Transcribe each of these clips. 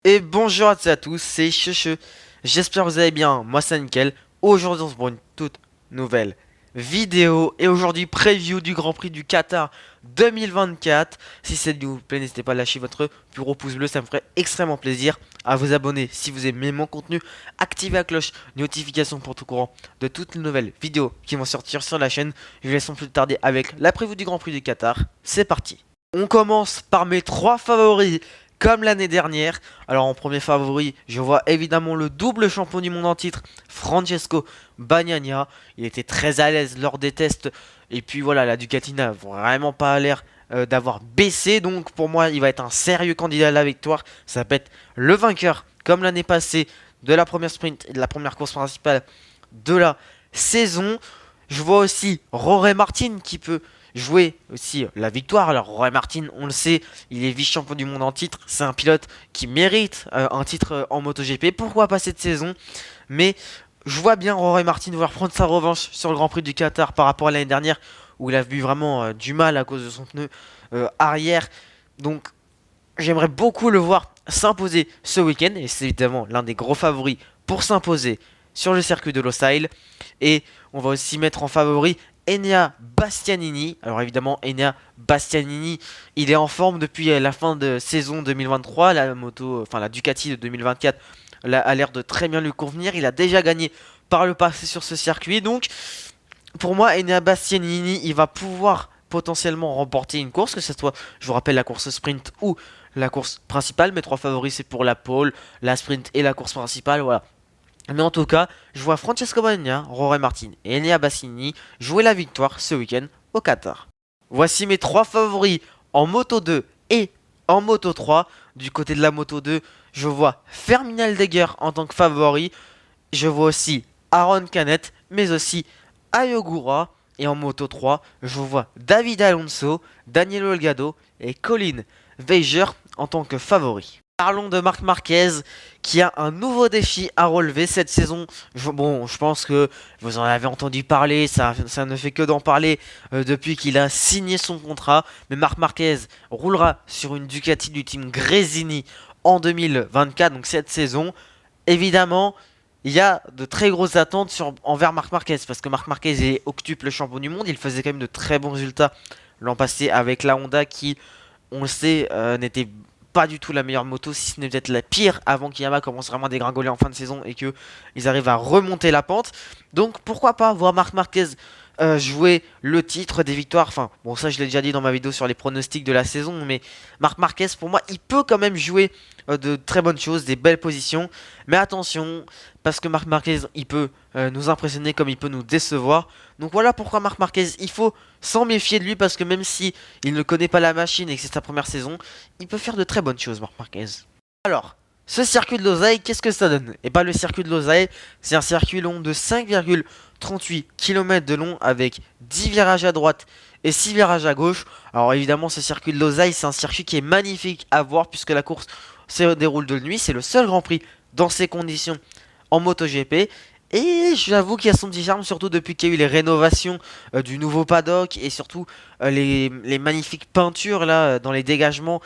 Et bonjour à toutes et à tous, c'est Cheche. J'espère que vous allez bien, moi c'est nickel. Aujourd'hui on se pour une toute nouvelle vidéo. Et aujourd'hui preview du Grand Prix du Qatar 2024. Si cette vidéo vous plaît, n'hésitez pas à lâcher votre plus gros pouce bleu, ça me ferait extrêmement plaisir. À vous abonner si vous aimez mon contenu. Activez la cloche notification pour tout courant de toutes les nouvelles vidéos qui vont sortir sur la chaîne. Je vous laisse sans plus tarder avec la preview du Grand Prix du Qatar. C'est parti. On commence par mes 3 favoris. Comme l'année dernière, alors en premier favori, je vois évidemment le double champion du monde en titre, Francesco Bagnaia. Il était très à l'aise lors des tests. Et puis voilà, la Ducati n'a vraiment pas l'air d'avoir baissé. Donc pour moi, il va être un sérieux candidat à la victoire. Ça peut être le vainqueur, comme l'année passée, de la première sprint et de la première course principale de la saison. Je vois aussi Jorge Martin qui peut jouer aussi la victoire. Alors Jorge Martin, on le sait, il est vice-champion du monde en titre. C'est un pilote qui mérite un titre en MotoGP. Pourquoi pas cette saison? Mais je vois bien Jorge Martin vouloir prendre sa revanche sur le Grand Prix du Qatar par rapport à l'année dernière où il a vu vraiment du mal à cause de son pneu arrière. Donc j'aimerais beaucoup le voir s'imposer ce week-end. Et c'est évidemment l'un des gros favoris pour s'imposer sur le circuit de Losail. Et on va aussi mettre en favori Enea Bastianini. Alors évidemment, Enea Bastianini, il est en forme depuis la fin de saison 2023. La moto, enfin la Ducati de 2024 a l'air de très bien lui convenir. Il a déjà gagné par le passé sur ce circuit. Donc pour moi, Enea Bastianini, il va pouvoir potentiellement remporter une course, que ce soit, je vous rappelle, la course sprint ou la course principale. Mes 3 favoris, c'est pour la pole, la sprint et la course principale. Voilà. Mais en tout cas, je vois Francesco Bagnaia, Jorge Martin et Enea Bastianini jouer la victoire ce week-end au Qatar. Voici mes 3 favoris en Moto 2 et en Moto 3. Du côté de la Moto 2, je vois Fermin Aldeguer en tant que favori. Je vois aussi Aaron Canet, mais aussi Ayogura. Et en Moto 3, je vois David Alonso, Daniel Olgado et Colin Weiger en tant que favoris. Parlons de Marc Marquez qui a un nouveau défi à relever cette saison. Je pense que vous en avez entendu parler, ça ne fait que d'en parler depuis qu'il a signé son contrat. Mais Marc Marquez roulera sur une Ducati du team Gresini en 2024, donc cette saison. Évidemment, il y a de très grosses attentes envers Marc Marquez parce que Marc Marquez est octuple champion du monde. Il faisait quand même de très bons résultats l'an passé avec la Honda qui, on le sait, n'était pas du tout la meilleure moto, si ce n'est peut-être la pire avant qu'Yamaha commence vraiment à dégringoler en fin de saison et qu'ils arrivent à remonter la pente. Donc pourquoi pas voir Marc Marquez jouer le titre des victoires. Enfin, bon, ça je l'ai déjà dit dans ma vidéo sur les pronostics de la saison, mais Marc Marquez, pour moi, il peut quand même jouer de très bonnes choses, des belles positions. Mais attention, parce que Marc Marquez, il peut nous impressionner comme il peut nous décevoir. Donc voilà pourquoi Marc Marquez, il faut s'en méfier de lui, parce que même si il ne connaît pas la machine et que c'est sa première saison, il peut faire de très bonnes choses, Marc Marquez. Alors, ce circuit de Losail, qu'est-ce que ça donne? Et pas le circuit de Losail, c'est un circuit long de 5,38 km de long avec 10 virages à droite et 6 virages à gauche. Alors évidemment, ce circuit de Losail, c'est un circuit qui est magnifique à voir puisque la course se déroule de nuit. C'est le seul Grand Prix dans ces conditions en MotoGP. Et j'avoue qu'il y a son petit charme, surtout depuis qu'il y a eu les rénovations du nouveau paddock et surtout les magnifiques peintures là dans les dégagements.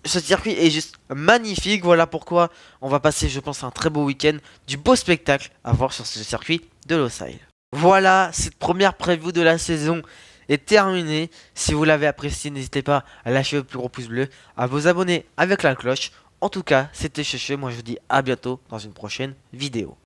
Ce circuit est juste magnifique, voilà pourquoi on va passer, je pense, un très beau week-end, du beau spectacle à voir sur ce circuit de Losail. Voilà, cette première preview de la saison est terminée. Si vous l'avez apprécié, n'hésitez pas à lâcher le plus gros pouce bleu, à vous abonner avec la cloche. En tout cas, c'était Cheche, moi je vous dis à bientôt dans une prochaine vidéo.